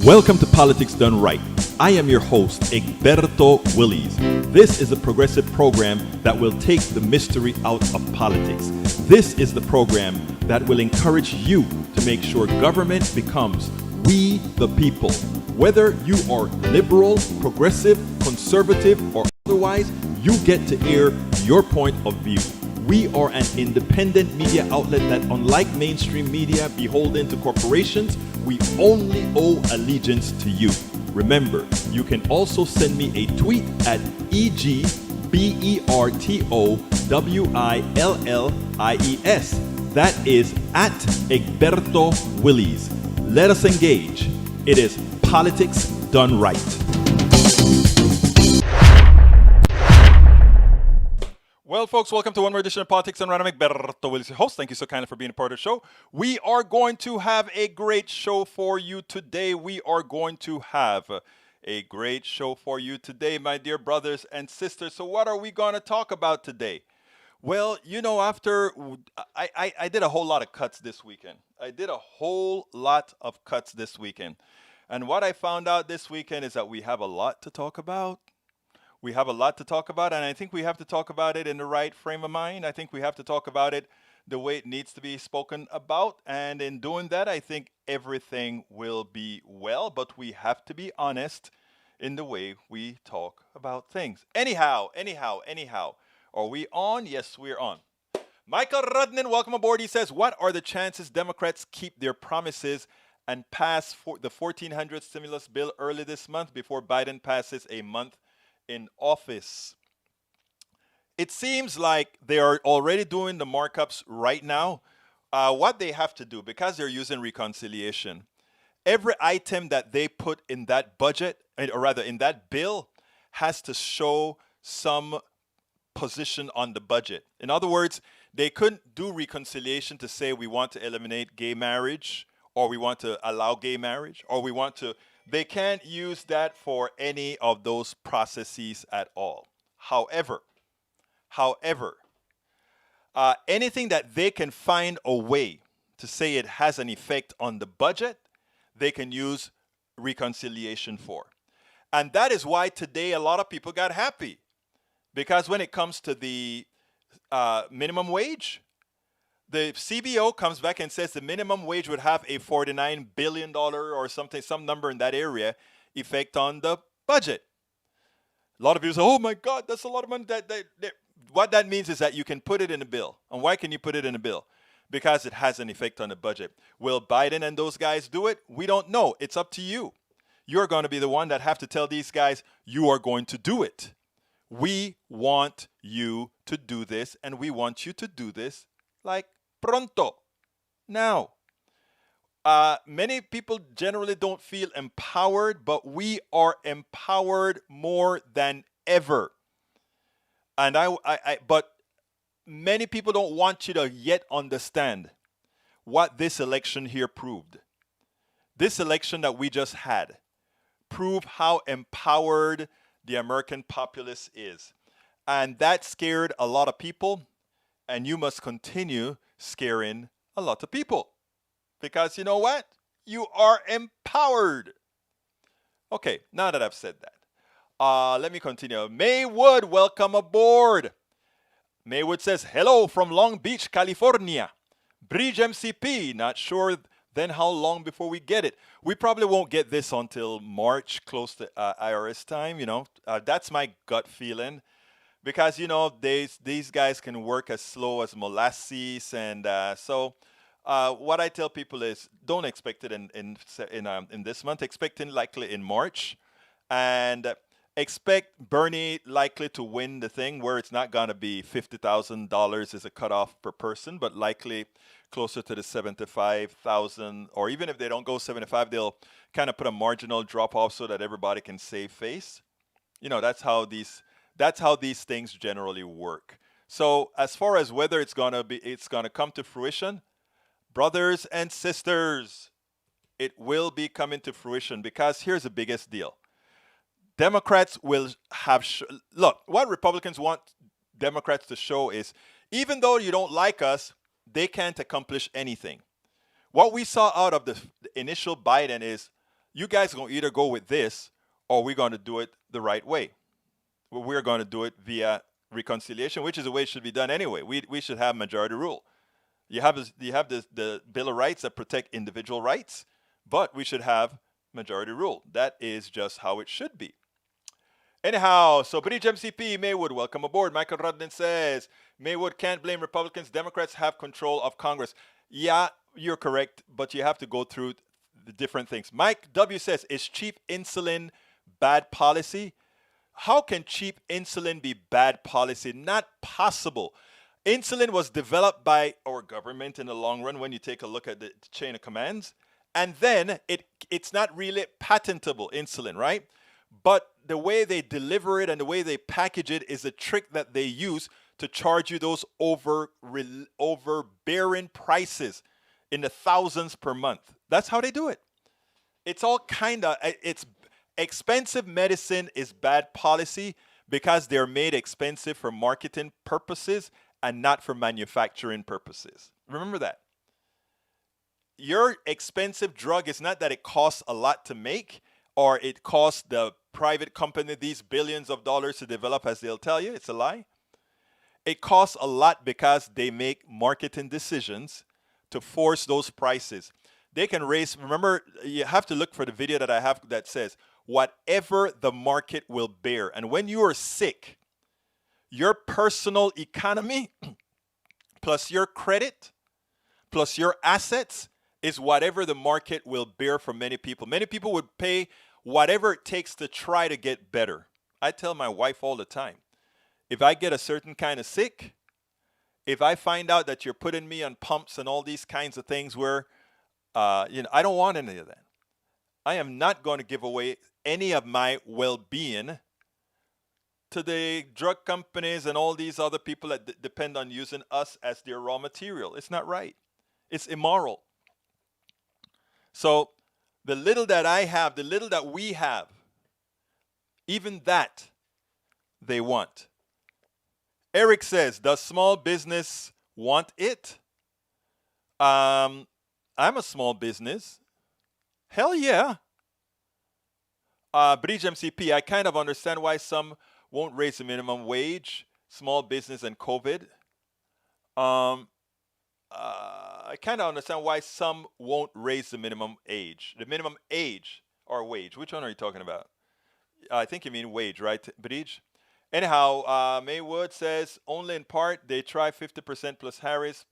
Welcome to Politics Done Right. I am your host, Egberto Willies. This is a progressive program that will take the mystery out of politics. This is the program that will encourage you to make sure government becomes we the people. Whether you are liberal, progressive, conservative, or otherwise, you get to air your point of view. We are an independent media outlet that, unlike mainstream media beholden to corporations, we only owe allegiance to you. Remember, you can also send me a tweet at EGBERTOWILLIES. That is at Egberto Willies. Let us engage. It is Politics Done Right. Well, folks, welcome to one more edition of Politics Done Right. I'm Egberto Willies, your host. Thank you so kindly for being a part of the show. We are going to have a great show for you today. My dear brothers and sisters. So what are we going to talk about today? Well, after I did a whole lot of cuts this weekend. And what I found out this weekend is that we have a lot to talk about. And I think we have to talk about it in the right frame of mind. I think we have to talk about it the way it needs to be spoken about. And in doing that, I think everything will be well. But we have to be honest in the way we talk about things. Anyhow. Are we on? Yes, we're on. Michael Rudnin, welcome aboard. He says, what are the chances Democrats keep their promises and pass the 1400 stimulus bill early this month before Biden passes a month in office? It seems like they are already doing the markups right now. What they have to do, because they're using reconciliation, every item that they put in that budget, or rather in that bill, has to show some position on the budget. In other words, they couldn't do reconciliation to say we want to eliminate gay marriage, or we want to allow gay marriage, or they can't use that for any of those processes at all. However, anything that they can find a way to say it has an effect on the budget, they can use reconciliation for. And that is why today a lot of people got happy. Because when it comes to the minimum wage, the CBO comes back and says the minimum wage would have a $49 billion or something, some number in that area, effect on the budget. A lot of people say, oh my God, that's a lot of money. What that means is that you can put it in a bill. And why can you put it in a bill? Because it has an effect on the budget. Will Biden and those guys do it? We don't know. It's up to you. You're going to be the one that have to tell these guys, you are going to do it. We want you to do this, and we want you to do this like pronto, now. Many people generally don't feel empowered, but we are empowered more than ever. And but many people don't want you to yet understand what this election here proved. This election that we just had proved how empowered the American populace is. And that scared a lot of people, and you must continue scaring a lot of people. Because you know what? You are empowered. Okay, now that I've said that, let me continue. Maywood, welcome aboard. Maywood says, hello from Long Beach, California. Bridge MCP, not sure then how long before we get it. We probably won't get this until March, close to IRS time, That's my gut feeling. Because, these guys can work as slow as molasses. And so what I tell people is don't expect it in this month. Expect it likely in March. And expect Bernie likely to win the thing where it's not going to be $50,000 as a cutoff per person, but likely closer to the 75,000. Or even if they don't go 75, they'll kind of put a marginal drop off so that everybody can save face. That's how these things generally work. So as far as whether it's gonna come to fruition, brothers and sisters, it will be coming to fruition, because here's the biggest deal. Democrats will have look, what Republicans want Democrats to show is, even though you don't like us, they can't accomplish anything. What we saw out of the initial Biden is, you guys are going to either go with this or we're going to do it the right way. We're going to do it via reconciliation, which is the way it should be done anyway. We should have majority rule. You have the Bill of Rights that protect individual rights, but we should have majority rule. That is just how it should be. Anyhow, so Bridge MCP, Maywood, welcome aboard. Michael Rudden says, Maywood can't blame Republicans. Democrats have control of Congress. Yeah, you're correct, but you have to go through the different things. Mike W says, is cheap insulin bad policy? How can cheap insulin be bad policy? Not possible. Insulin was developed by our government in the long run when you take a look at the chain of commands. And then it's not really patentable insulin, right? But the way they deliver it and the way they package it is a trick that they use to charge you those overbearing prices in the thousands per month. That's how they do it. It's all it's expensive medicine is bad policy because they're made expensive for marketing purposes and not for manufacturing purposes. Remember that. Your expensive drug is not that it costs a lot to make or it costs the private company these billions of dollars to develop, as they'll tell you. It's a lie. It costs a lot because they make marketing decisions to force those prices. They can raise, remember, you have to look for the video that I have that says, whatever the market will bear. And when you are sick, your personal economy plus your credit plus your assets is whatever the market will bear for many people. Many people would pay whatever it takes to try to get better. I tell my wife all the time, if I get a certain kind of sick, if I find out that you're putting me on pumps and all these kinds of things where, I don't want any of that. I am not going to give away any of my well-being to the drug companies and all these other people that depend on using us as their raw material. It's not right. It's immoral. So the little that I have, the little that we have, even that they want. Eric says, does small business want it? I'm a small business. Hell yeah. Bridge MCP, I kind of understand why some won't raise the minimum wage, small business and COVID. I kind of understand why some won't raise the minimum age. The minimum age or wage. Which one are you talking about? I think you mean wage, right, Bridge? Anyhow, Maywood says, only in part, they try 50% plus Harris.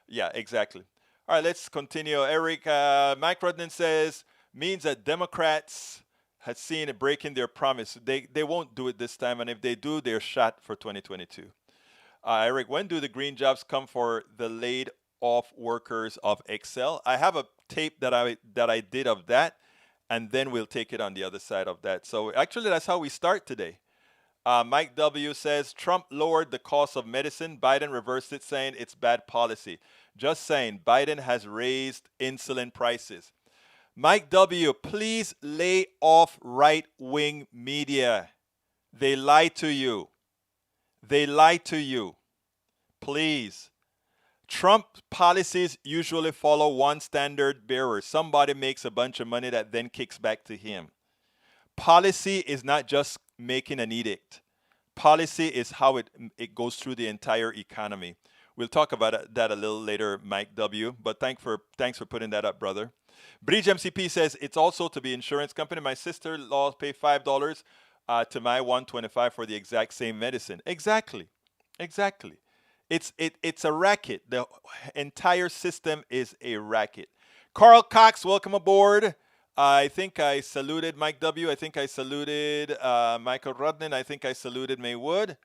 Yeah, exactly. All right, let's continue. Eric, Mike Rudden says, means that Democrats had seen it breaking their promise. They won't do it this time, and if they do, they're shot for 2022. Eric, when do the green jobs come for the laid off workers of Excel? I have a tape that I did of that, and then we'll take it on the other side of that. So actually, that's how we start today. Mike W. says, Trump lowered the cost of medicine. Biden reversed it, saying it's bad policy. Just saying, Biden has raised insulin prices. Mike W., please lay off right-wing media. They lie to you. They lie to you. Please. Trump policies usually follow one standard bearer. Somebody makes a bunch of money that then kicks back to him. Policy is not just making an edict. Policy is how it goes through the entire economy. We'll talk about that a little later, Mike W., but thanks for putting that up, brother. Bridge MCP says, it's also to be insurance company. My sister-in-law pay $5 to my $125 for the exact same medicine. Exactly. It's a racket. The entire system is a racket. Carl Cox, welcome aboard. I think I saluted Mike W. I think I saluted Michael Rudnin. I think I saluted Maywood.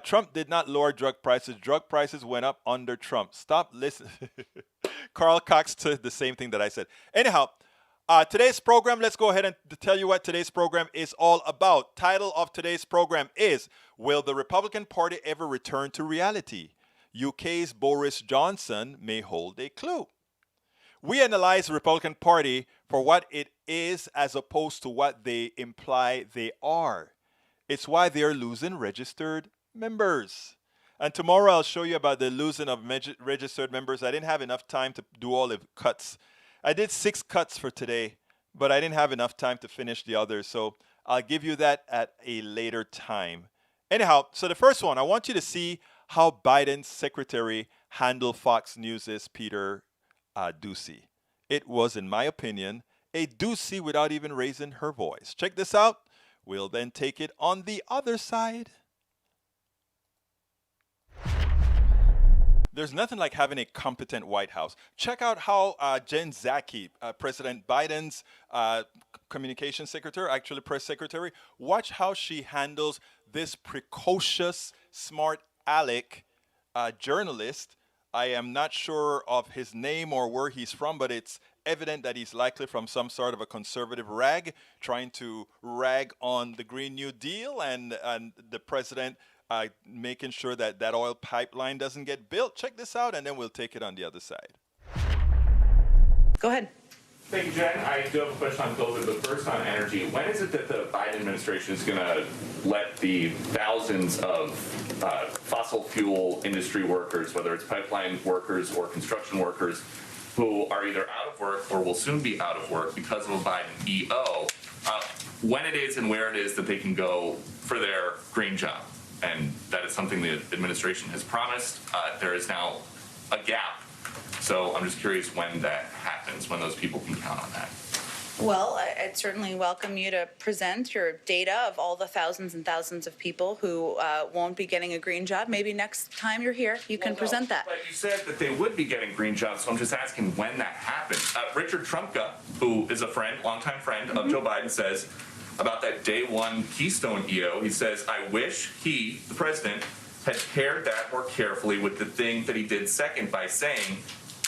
Trump did not lower drug prices. Drug prices went up under Trump. Stop listening. Carl Cox said the same thing that I said. Anyhow, today's program, let's go ahead and tell you what today's program is all about. Title of today's program is, Will the Republican Party Ever Return to Reality? UK's Boris Johnson may hold a clue. We analyze the Republican Party for what it is as opposed to what they imply they are. It's why they're losing registered members. And tomorrow I'll show you about the losing of registered members. I didn't have enough time to do all the cuts. I did 6 cuts for today, but I didn't have enough time to finish the others, so I'll give you that at a later time. Anyhow, so the first one, I want you to see how Biden's secretary handled Fox News' Peter Doocy. It was, in my opinion, a doozy without even raising her voice. Check this out. We'll then take it on the other side. There's nothing like having a competent White House. Check out how Jen Psaki, President Biden's communications secretary, actually press secretary, watch how she handles this precocious, smart aleck journalist. I am not sure of his name or where he's from, but it's evident that he's likely from some sort of a conservative rag, trying to rag on the Green New Deal and the president making sure that that oil pipeline doesn't get built. Check this out, and then we'll take it on the other side. Go ahead. Thank you, Jen. I do have a question on COVID, but first on energy. When is it that the Biden administration is going to let the thousands of fossil fuel industry workers, whether it's pipeline workers or construction workers, who are either out of work or will soon be out of work because of a Biden EO, when it is and where it is that they can go for their green job? And that is something the administration has promised. There is now a gap. So I'm just curious when that happens, when those people can count on that. Well, I'd certainly welcome you to present your data of all the thousands and thousands of people who won't be getting a green job. Maybe next time you're here, you can present that. But you said that they would be getting green jobs, so I'm just asking when that happens. Richard Trumka, who is a friend, longtime friend of Joe Biden, says about that day one Keystone EO, he says, I wish he, the president, had paired that more carefully with the thing that he did second by saying,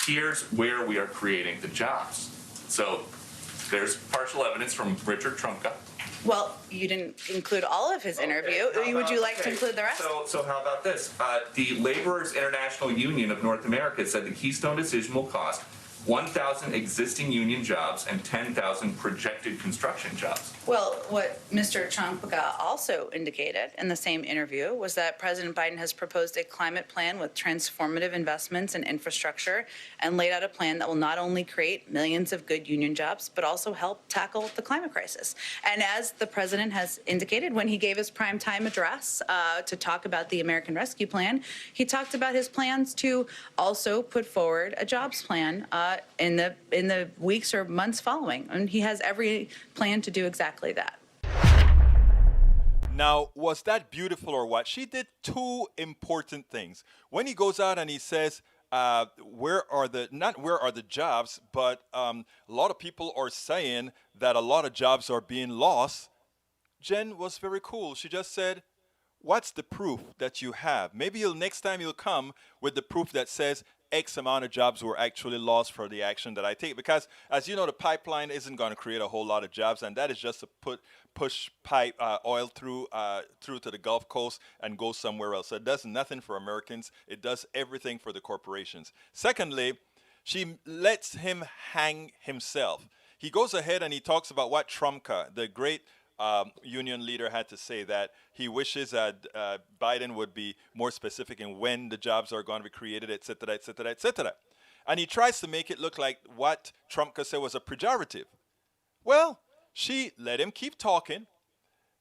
here's where we are creating the jobs. So there's partial evidence from Richard Trumka. Well, you didn't include all of his interview. Would you like to include the rest? So how about this? The Laborers International Union of North America said the Keystone decision will cost 1,000 existing union jobs and 10,000 projected construction jobs. Well, what Mr. Trumka also indicated in the same interview was that President Biden has proposed a climate plan with transformative investments in infrastructure and laid out a plan that will not only create millions of good union jobs, but also help tackle the climate crisis. And as the president has indicated when he gave his primetime address to talk about the American Rescue Plan, he talked about his plans to also put forward a jobs plan in the weeks or months following. And he has every plan to do exactly that. Now, was that beautiful or what? She did two important things. When he goes out and he says, where are the jobs, but a lot of people are saying that a lot of jobs are being lost. Jen was very cool. She just said, what's the proof that you have? Maybe next time you'll come with the proof that says X amount of jobs were actually lost for the action that I take. Because, as you know, the pipeline isn't going to create a whole lot of jobs, and that is just to push oil through to the Gulf Coast and go somewhere else. So it does nothing for Americans. It does everything for the corporations. Secondly, she lets him hang himself. He goes ahead and he talks about what Trumka, the great union leader, had to say, that he wishes that Biden would be more specific in when the jobs are going to be created, et cetera, et cetera, et cetera. And he tries to make it look like what Trumka said was a pejorative. Well, she let him keep talking,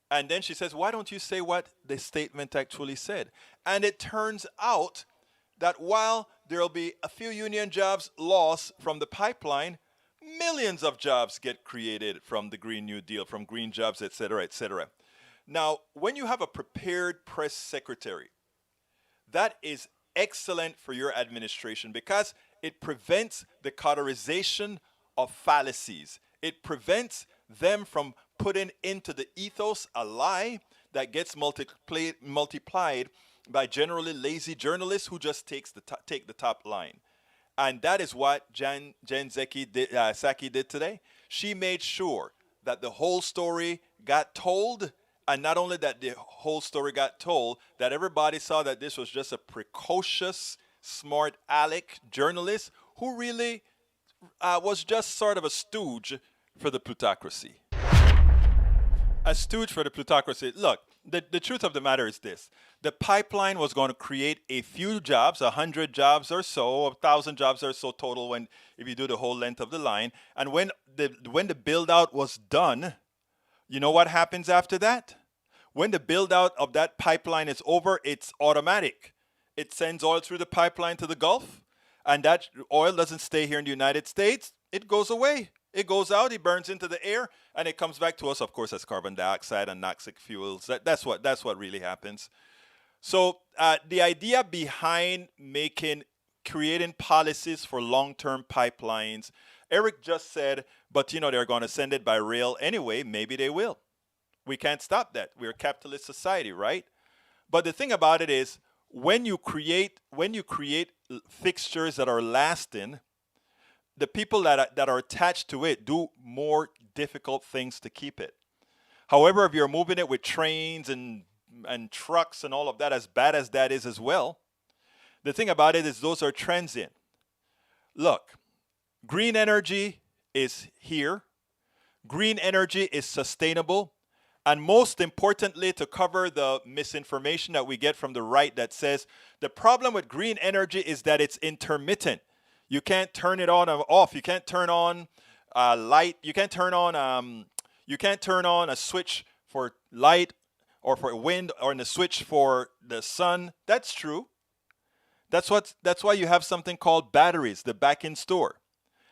and then she says, why don't you say what the statement actually said? And it turns out that while there will be a few union jobs lost from the pipeline, millions of jobs get created from the Green New Deal, from green jobs, et cetera, et cetera. Now, when you have a prepared press secretary, that is excellent for your administration because it prevents the cauterization of fallacies. It prevents them from putting into the ethos a lie that gets multiplied by generally lazy journalists who just take the top line. And that is what Jen Psaki did today. She made sure that the whole story got told, and not only that the whole story got told, that everybody saw that this was just a precocious, smart aleck journalist who really was just sort of a stooge for the plutocracy. A stooge for the plutocracy. Look, The truth of the matter is this. The pipeline was going to create a few jobs, 100 jobs or so, 1,000 jobs or so total when if you do the whole length of the line. And when the build out was done, you know what happens after that? When the build out of that pipeline is over, it's automatic. It sends oil through the pipeline to the Gulf, and that oil doesn't stay here in the United States. It goes away. It goes out, it burns into the air, and it comes back to us, of course, as carbon dioxide and toxic fuels. That's what really happens. So the idea behind creating policies for long-term pipelines, Eric just said, but they're going to send it by rail anyway. Maybe they will. We can't stop that. We're a capitalist society, right? But the thing about it is, when you create fixtures that are lasting, the people that are attached to it do more difficult things to keep it. However, if you're moving it with trains and trucks and all of that, as bad as that is as well, the thing about it is those are transient. Look, green energy is here. Green energy is sustainable. And most importantly, to cover the misinformation that we get from the right that says the problem with green energy is that it's intermittent. You can't turn it on or off. You can't turn on light. You can't turn on a switch for light or for wind or a switch for the sun. That's true. That's why you have something called batteries, the back in store.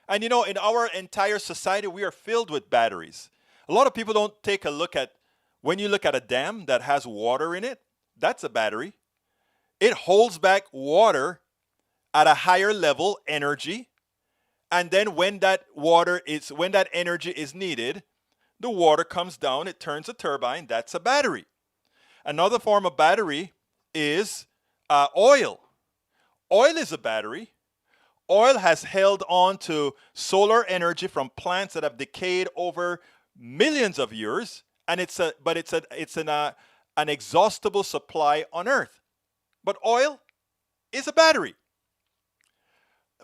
And in our entire society, we are filled with batteries. A lot of people don't take a look at, when you look at a dam that has water in it, that's a battery. It holds back water at a higher level energy. And then when that energy is needed, the water comes down, it turns a turbine, that's a battery. Another form of battery is oil. Oil is a battery. Oil has held on to solar energy from plants that have decayed over millions of years, and it's an inexhaustible supply on Earth. But oil is a battery.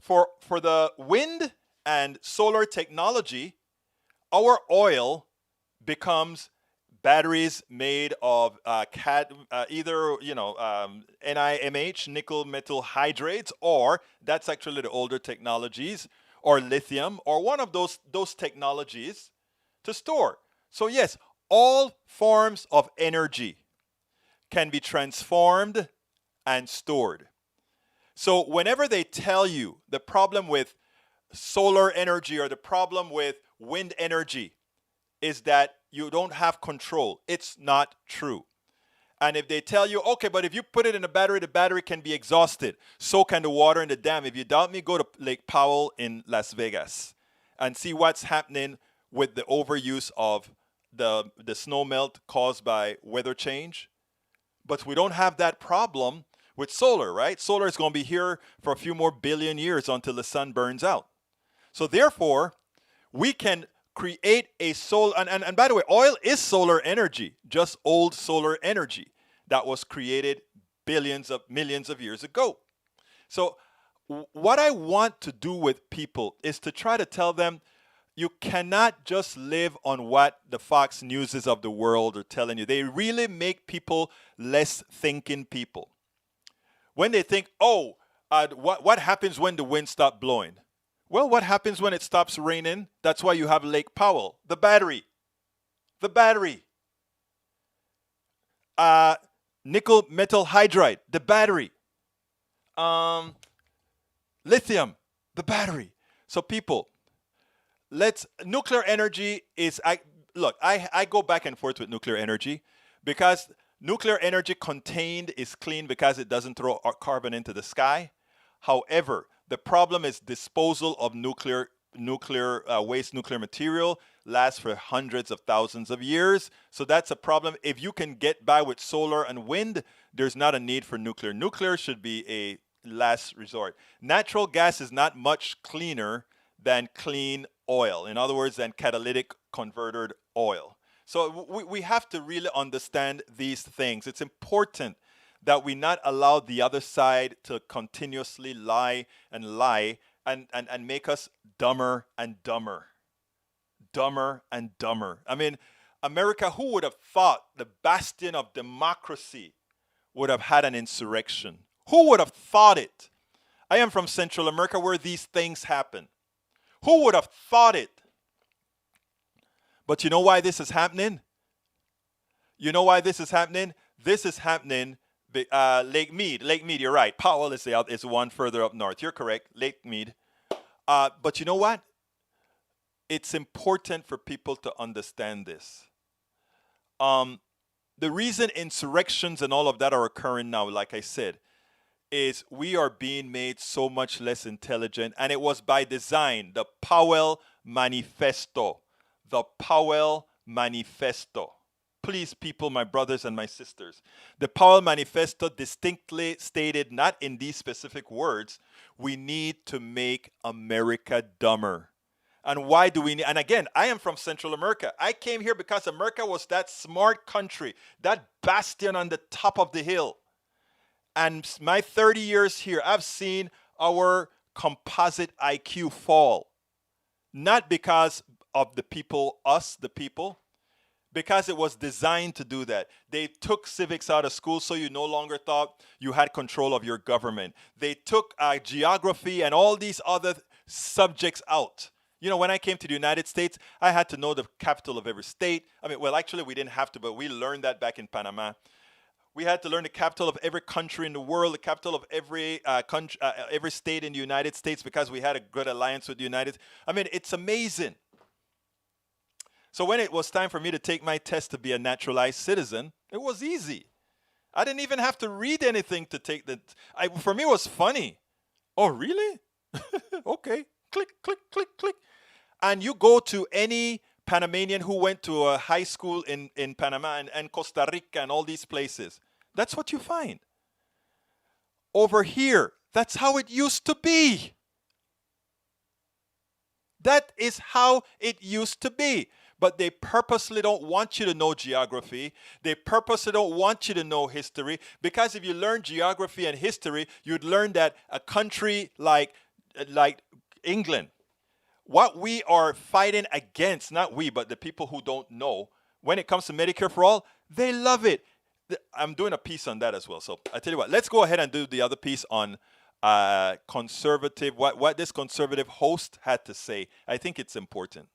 For the wind and solar technology, our oil becomes batteries made of NiMH, nickel metal hydrates, or that's actually the older technologies, or lithium, or one of those technologies to store. So yes, all forms of energy can be transformed and stored. So whenever they tell you the problem with solar energy or the problem with wind energy is that you don't have control, it's not true. And if they tell you, okay, but if you put it in a battery, the battery can be exhausted. So can the water in the dam. If you doubt me, go to Lake Powell in Las Vegas and see what's happening with the overuse of the snow melt caused by weather change. But we don't have that problem with solar, right? Solar is going to be here for a few more billion years until the sun burns out. So therefore, we can create a solar, and by the way, oil is solar energy, just old solar energy that was created millions of years ago. So what I want to do with people is to try to tell them, you cannot just live on what the Fox Newses of the world are telling you. They really make people less thinking people. When they think, what happens when the wind stops blowing? Well, what happens when it stops raining? That's why you have Lake Powell, the battery. Nickel metal hydride, the battery. Lithium, the battery. So people, nuclear energy is, I go back and forth with nuclear energy because nuclear energy contained is clean because it doesn't throw carbon into the sky. However, the problem is disposal of nuclear waste, nuclear material lasts for hundreds of thousands of years. So that's a problem. If you can get by with solar and wind, there's not a need for nuclear. Nuclear should be a last resort. Natural gas is not much cleaner than clean oil. In other words, than catalytic converted oil. So we have to really understand these things. It's important that we not allow the other side to continuously lie and make us dumber and dumber. Dumber and dumber. I mean, America, who would have thought the bastion of democracy would have had an insurrection? Who would have thought it? I am from Central America where these things happen. Who would have thought it? But you know why this is happening? You know why this is happening? This is happening Lake Mead. Lake Mead, you're right. Powell is the one further up north. You're correct. Lake Mead. But you know what? It's important for people to understand this. The reason insurrections and all of that are occurring now, like I said, is we are being made so much less intelligent, and it was by design. The Powell Manifesto. The Powell Manifesto. Please, people, my brothers and my sisters. The Powell Manifesto distinctly stated, not in these specific words, we need to make America dumber. And why do we need? And again, I am from Central America. I came here because America was that smart country, that bastion on the top of the hill. And my 30 years here, I've seen our composite IQ fall. Not because of the people, us, the people, because it was designed to do that. They took civics out of school so you no longer thought you had control of your government. They took geography and all these other subjects out. You know, when I came to the United States, I had to know the capital of every state. I mean, well, actually, we didn't have to, but we learned that back in Panama. We had to learn the capital of every country in the world, the capital of every every state in the United States, because we had a good alliance with the United States. I mean, it's amazing. So when it was time for me to take my test to be a naturalized citizen, it was easy. I didn't even have to read anything to take the. For me, it was funny. Oh, really? Okay. Click, click, click, click. And you go to any Panamanian who went to a high school in Panama and Costa Rica and all these places. That's what you find. Over here, that's how it used to be. That is how it used to be. But they purposely don't want you to know geography. They purposely don't want you to know history. Because if you learn geography and history, you'd learn that a country like England, what we are fighting against, not we, but the people who don't know, when it comes to Medicare for all, they love it. I'm doing a piece on that as well. So I tell you what, let's go ahead and do the other piece on conservative, what this conservative host had to say. I think it's important.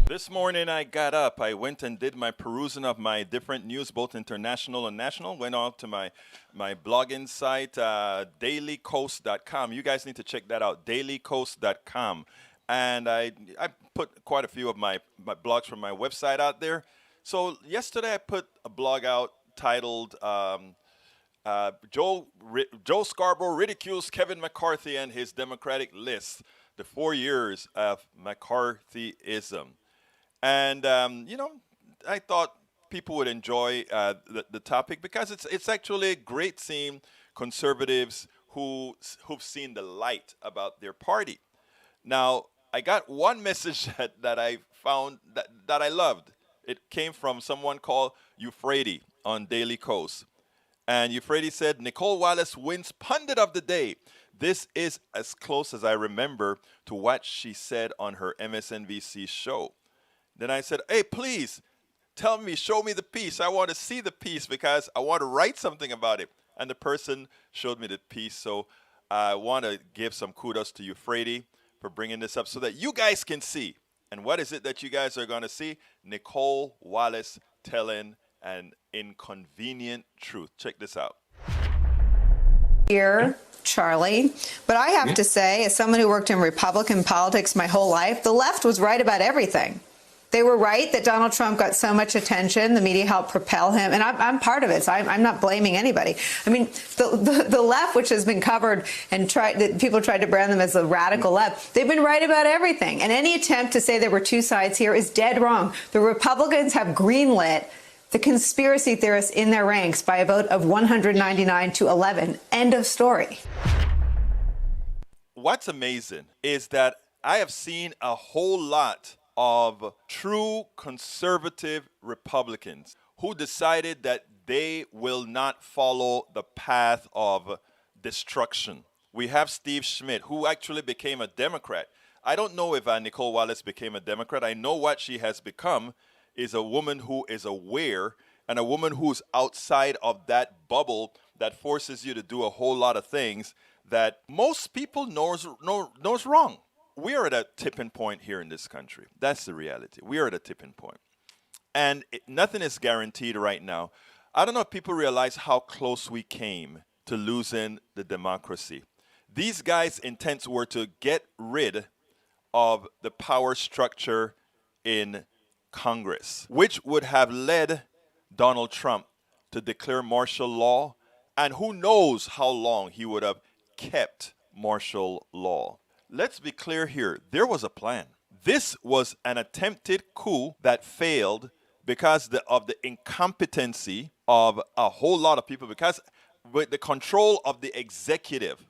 This morning I got up, I went and did my perusing of my different news, both international and national. Went on to my blogging site, dailycoast.com. You guys need to check that out, dailycoast.com. And I put quite a few of my blogs from my website out there. So yesterday I put a blog out titled Joe Scarborough ridicules Kevin McCarthy and his Democratic list, the 4 years of McCarthyism. And, I thought people would enjoy the topic because it's actually great seeing conservatives who've seen the light about their party. Now, I got one message that I found that I loved. It came from someone called Euphrates on Daily Coast. And Euphrates said, Nicole Wallace wins Pundit of the Day. This is as close as I remember to what she said on her MSNBC show. Then I said, hey, please tell me, show me the piece. I want to see the piece because I want to write something about it. And the person showed me the piece. So I want to give some kudos to Euphrates for bringing this up so that you guys can see. And what is it that you guys are going to see? Nicole Wallace telling an inconvenient truth. Check this out. Here, Charlie, but I have to say, as someone who worked in Republican politics my whole life, the left was right about everything. They were right that Donald Trump got so much attention. The media helped propel him, and I'm part of it, so I'm not blaming anybody. I mean, the left, which has been covered and people tried to brand them as the radical left, they've been right about everything. And any attempt to say there were two sides here is dead wrong. The Republicans have greenlit the conspiracy theorists in their ranks by a vote of 199 to 11. End of story. What's amazing is that I have seen a whole lot of true conservative Republicans who decided that they will not follow the path of destruction. We have Steve Schmidt, who actually became a Democrat. I don't know if Nicole Wallace became a Democrat. I know what she has become is a woman who is aware and a woman who's outside of that bubble that forces you to do a whole lot of things that most people knows wrong. We are at a tipping point here in this country. That's the reality. We are at a tipping point. And nothing is guaranteed right now. I don't know if people realize how close we came to losing the democracy. These guys' intents were to get rid of the power structure in Congress, which would have led Donald Trump to declare martial law, and who knows how long he would have kept martial law. Let's be clear here. There was a plan. This was an attempted coup that failed because of the incompetency of a whole lot of people, because with the control of the executive,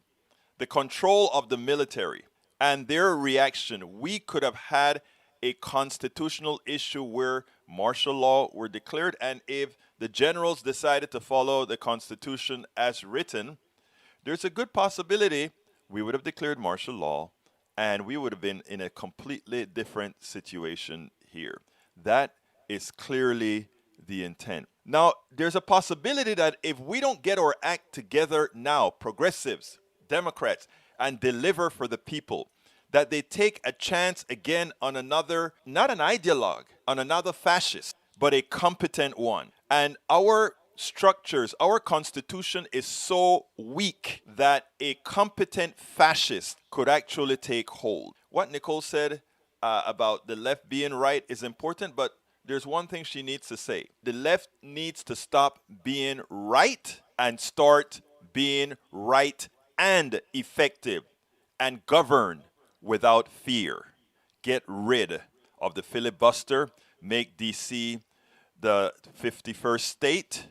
the control of the military, and their reaction, we could have had a constitutional issue where martial law were declared, and if the generals decided to follow the Constitution as written, there's a good possibility we would have declared martial law, and we would have been in a completely different situation here. That is clearly the intent. Now, there's a possibility that if we don't get our act together now, progressives, Democrats, and deliver for the people, that they take a chance again on another, not an ideologue, on another fascist, but a competent one. And our structures, our constitution is so weak that a competent fascist could actually take hold. What Nicole said about the left being right is important, but there's one thing she needs to say. The left needs to stop being right and start being right and effective and govern without fear. Get rid of the filibuster, make DC the 51st state,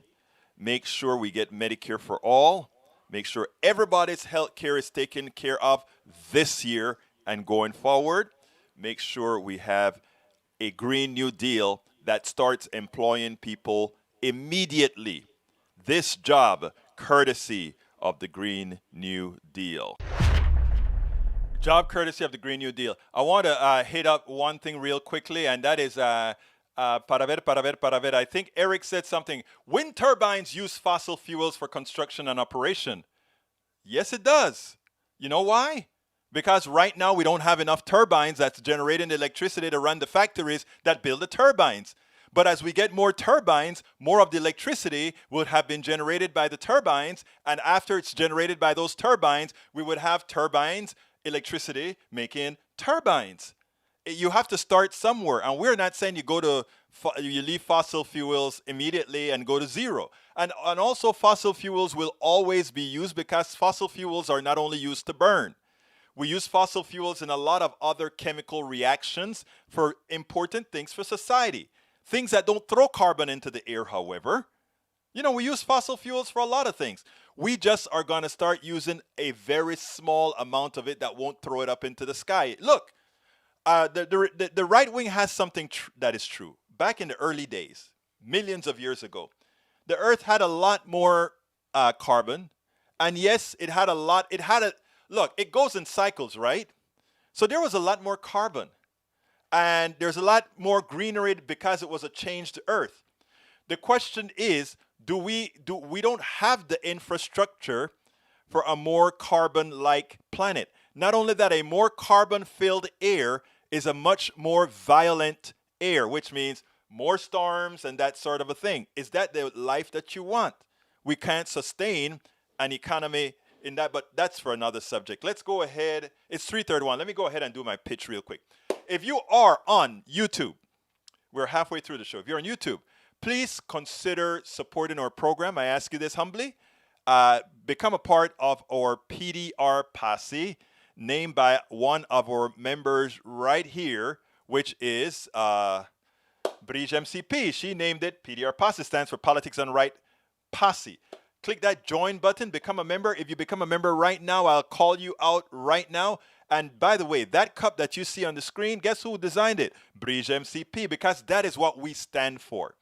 make sure we get Medicare for all, make sure everybody's health care is taken care of this year and going forward, make sure we have a Green New Deal that starts employing people immediately. This job, courtesy of the Green New Deal. Job courtesy of the Green New Deal. I want to hit up one thing real quickly, and that is para ver. I think Eric said something. Wind turbines use fossil fuels for construction and operation. Yes, it does. You know why? Because right now we don't have enough turbines that's generating the electricity to run the factories that build the turbines. But as we get more turbines, more of the electricity would have been generated by the turbines. And after it's generated by those turbines, we would have turbines, electricity making turbines. You have to start somewhere. And we're not saying you leave fossil fuels immediately and go to zero. And also fossil fuels will always be used because fossil fuels are not only used to burn. We use fossil fuels in a lot of other chemical reactions for important things for society. Things that don't throw carbon into the air, however. We use fossil fuels for a lot of things. We just are going to start using a very small amount of it that won't throw it up into the sky. Look, the right wing has something that is true. Back in the early days, millions of years ago, the Earth had a lot more carbon. And yes, look, it goes in cycles, right? So there was a lot more carbon. And there's a lot more greenery because it was a changed Earth. The question is, we don't have the infrastructure for a more carbon-like planet. Not only that, a more carbon-filled air is a much more violent air, which means more storms and that sort of a thing. Is that the life that you want? We can't sustain an economy in that, but that's for another subject. Let's go ahead. It's 3:31. Let me go ahead and do my pitch real quick. If you are on YouTube, we're halfway through the show. If you're on YouTube, please consider supporting our program. I ask you this humbly. Become a part of our PDR posse, named by one of our members right here, which is Bridge MCP. She named it PDR posse, stands for Politics and Right Posse. Click that join button, become a member. If you become a member right now, I'll call you out right now. And by the way, that cup that you see on the screen, guess who designed it? Bridge MCP, because that is what we stand for.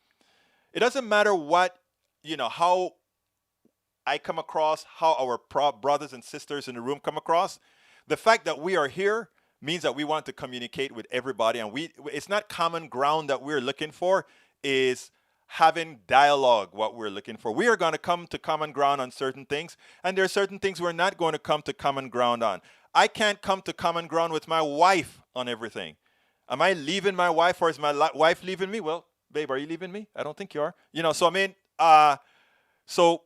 It doesn't matter how I come across, how our brothers and sisters in the room come across. The fact that we are here means that we want to communicate with everybody, and it's not common ground that we're looking for, is having dialogue. What we're looking for, we are going to come to common ground on certain things, and there are certain things we're not going to come to common ground on. I can't come to common ground with my wife on everything. Am I leaving my wife, or is my wife leaving me? Well, babe, are you leaving me? I don't think you are. So I mean, so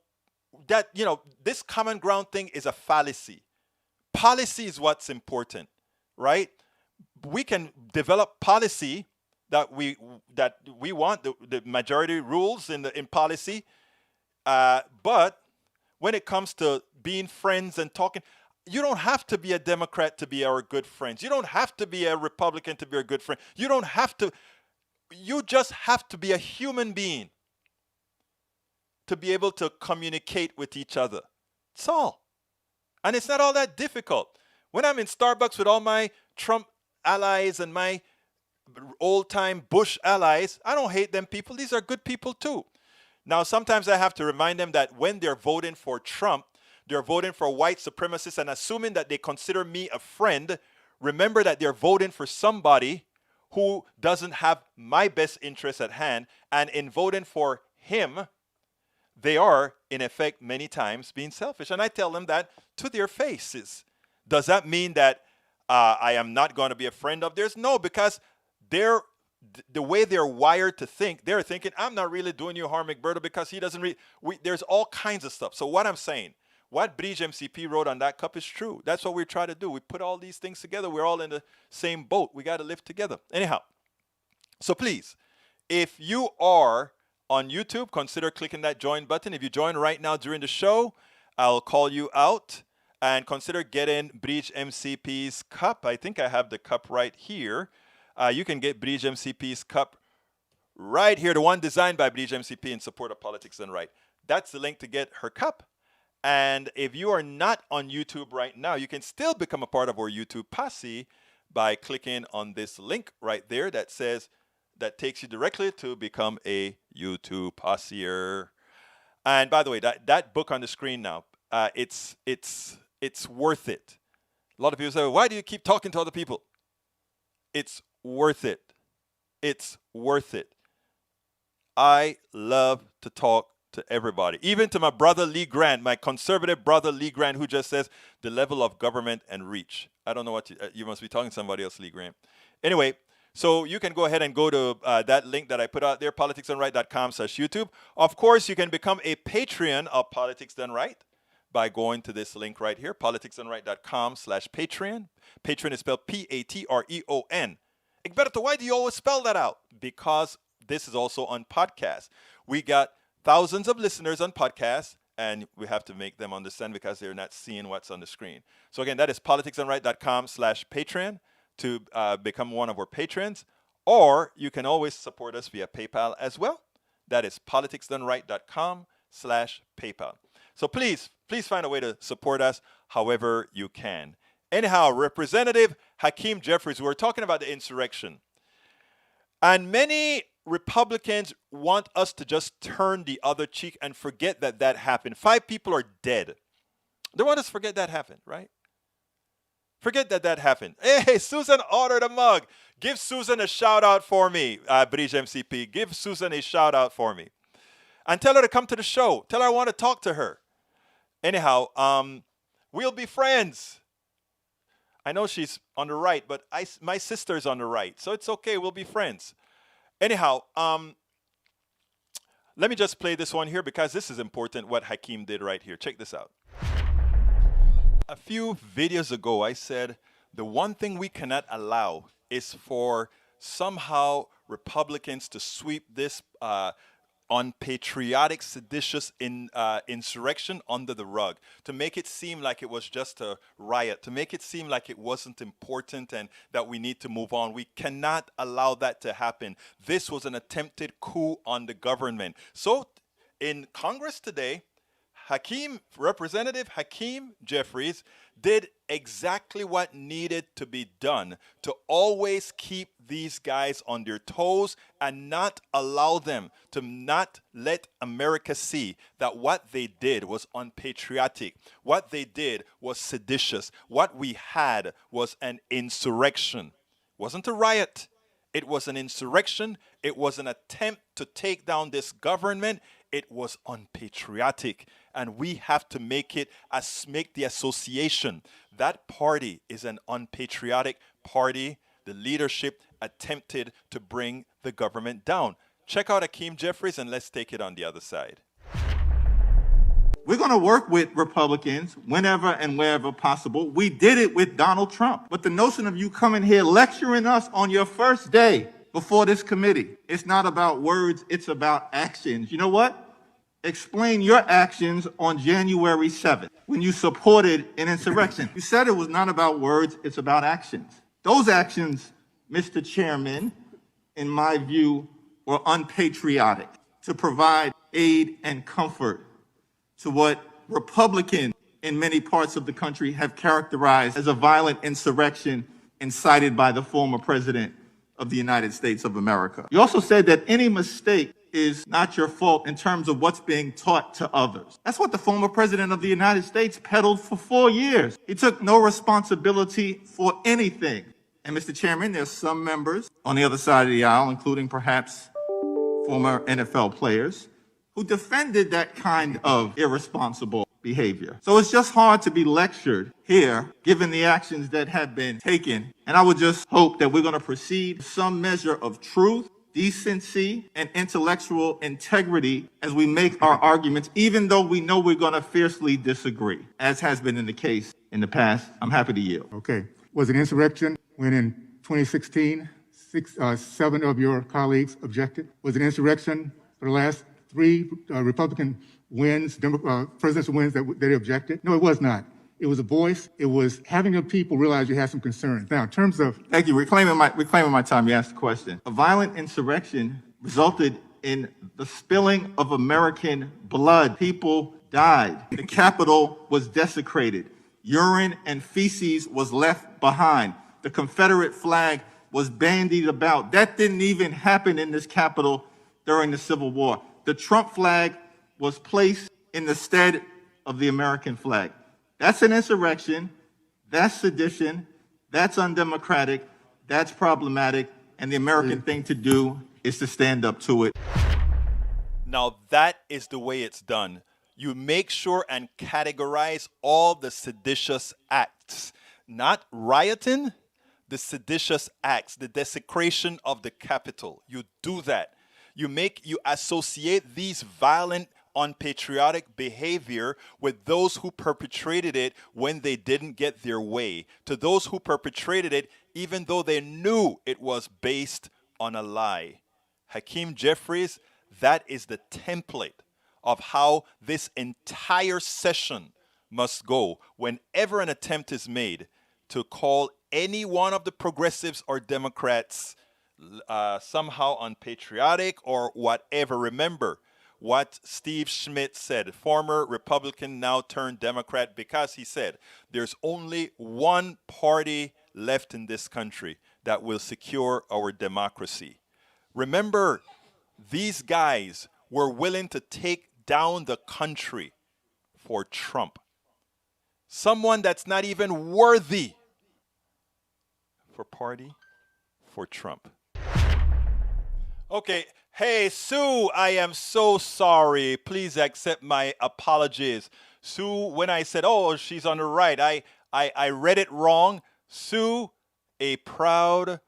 that, this common ground thing is a fallacy. Policy is what's important, right? We can develop policy that we want, the majority rules in policy, but when it comes to being friends and talking, you don't have to be a Democrat to be our good friends. You don't have to be a Republican to be a good friend. You just have to be a human being to be able to communicate with each other. That's all. And it's not all that difficult. When I'm in Starbucks with all my Trump allies and my old-time Bush allies, I don't hate them people. These are good people too. Now, sometimes I have to remind them that when they're voting for Trump, they're voting for white supremacists, and assuming that they consider me a friend, remember that they're voting for somebody who doesn't have my best interests at hand, and in voting for him, they are, in effect, many times being selfish. And I tell them that to their faces. Does that mean that I am not going to be a friend of theirs? No, because the way they're wired to think, they're thinking, I'm not really doing you harm, McBurdo, because he doesn't read. There's all kinds of stuff. So what I'm saying, what Bridge MCP wrote on that cup is true. That's what we try to do. We put all these things together. We're all in the same boat. We got to live together. Anyhow, so please, if you are on YouTube, consider clicking that join button. If you join right now during the show, I'll call you out. And consider getting Bridge MCP's cup. I think I have the cup right here. You can get Bridge MCP's cup right here, the one designed by Bridge MCP in support of Politics Done Right. That's the link to get her cup. And if you are not on YouTube right now, you can still become a part of our YouTube posse by clicking on this link right there that takes you directly to become a YouTube posseer. And by the way, that book on the screen now, it's worth it. A lot of people say, why do you keep talking to other people? It's worth it. It's worth it. I love to talk to everybody, even to my brother Lee Grant, my conservative brother Lee Grant, who just says the level of government and reach. I don't know what you must be talking to somebody else, Lee Grant. Anyway, so you can go ahead and go to that link that I put out there, politicsdoneright.com/YouTube. Of course, you can become a Patreon of Politics Done Right by going to this link right here, politicsdoneright.com/Patreon. Patreon is spelled Patreon. Egberto, why do you always spell that out? Because this is also on podcast. We got thousands of listeners on podcasts, and we have to make them understand because they're not seeing what's on the screen. So again, that is politicsdoneright.com/Patreon to become one of our patrons, or you can always support us via PayPal as well. That is politicsdoneright.com/PayPal. So please find a way to support us however you can. Anyhow, Representative Hakeem Jeffries, we're talking about the insurrection. And many Republicans want us to just turn the other cheek and forget that happened. 5 people are dead. They want us to forget that happened, right? Forget that happened. Hey, Susan ordered a mug. Give Susan a shout out for me, Bridge MCP. Give Susan a shout out for me. And tell her to come to the show. Tell her I want to talk to her. Anyhow, we'll be friends. I know she's on the right, but my sister's on the right, so it's okay. We'll be friends. Anyhow, let me just play this one here because this is important, what Hakeem did right here. Check this out. A few videos ago, I said the one thing we cannot allow is for somehow Republicans to sweep this unpatriotic, seditious insurrection under the rug, to make it seem like it was just a riot, to make it seem like it wasn't important and that we need to move on. We cannot allow that to happen. This was an attempted coup on the government. So in Congress today, Representative Hakeem Jeffries did exactly what needed to be done to always keep these guys on their toes and not allow them to not let America see that what they did was unpatriotic. What they did was seditious. What we had was an insurrection. It wasn't a riot. It was an insurrection. It was an attempt to take down this government. It was unpatriotic. And we have to make the association. That party is an unpatriotic party. The leadership attempted to bring the government down. Check out Hakeem Jeffries and let's take it on the other side. We're going to work with Republicans whenever and wherever possible. We did it with Donald Trump. But the notion of you coming here lecturing us on your first day before this committee, it's not about words, it's about actions. You know what? Explain your actions on January 7th when you supported an insurrection. You said it was not about words, it's about actions. Those actions, Mr. Chairman, in my view, were unpatriotic to provide aid and comfort to what Republicans in many parts of the country have characterized as a violent insurrection incited by the former president of the United States of America. You also said that any mistake is not your fault in terms of what's being taught to others. That's what the former president of the United States peddled for 4 years. He took no responsibility for anything. And Mr. Chairman, there's some members on the other side of the aisle, including perhaps former NFL players, who defended that kind of irresponsible behavior. So it's just hard to be lectured here, given the actions that have been taken. And I would just hope that we're going to proceed with some measure of truth, decency, and intellectual integrity as we make our arguments, even though we know we're going to fiercely disagree, as has been in the case in the past. I'm happy to yield. Okay. Was it insurrection when in 2016, 7 of your colleagues objected? Was it insurrection for the last 3 Republican wins, presidential wins that they objected? No, it was not. It was a voice. It was having the people realize you had some concerns. Now, in terms of... Thank you. Reclaiming my time, you asked the question. A violent insurrection resulted in the spilling of American blood. People died. The Capitol was desecrated. Urine and feces was left behind. The Confederate flag was bandied about. That didn't even happen in this Capitol during the Civil War. The Trump flag was placed in the stead of the American flag. That's an insurrection. That's sedition. That's undemocratic. That's problematic. And the American thing to do is to stand up to it. Now that is the way it's done. You make sure and categorize all the seditious acts, not rioting, the seditious acts, the desecration of the Capitol. You do that. You associate these violent, unpatriotic behavior with those who perpetrated it when they didn't get their way, to those who perpetrated it even though they knew it was based on a lie. Hakeem Jeffries, that is the template of how this entire session must go whenever an attempt is made to call any one of the progressives or Democrats somehow unpatriotic or whatever. Remember what Steve Schmidt said, former Republican, now turned Democrat, because he said there's only one party left in this country that will secure our democracy. Remember, these guys were willing to take down the country for Trump. Someone that's not even worthy for Trump. Okay, hey, Sue, I am so sorry. Please accept my apologies. Sue, when I said, oh, she's on the right, I read it wrong. Sue, a proud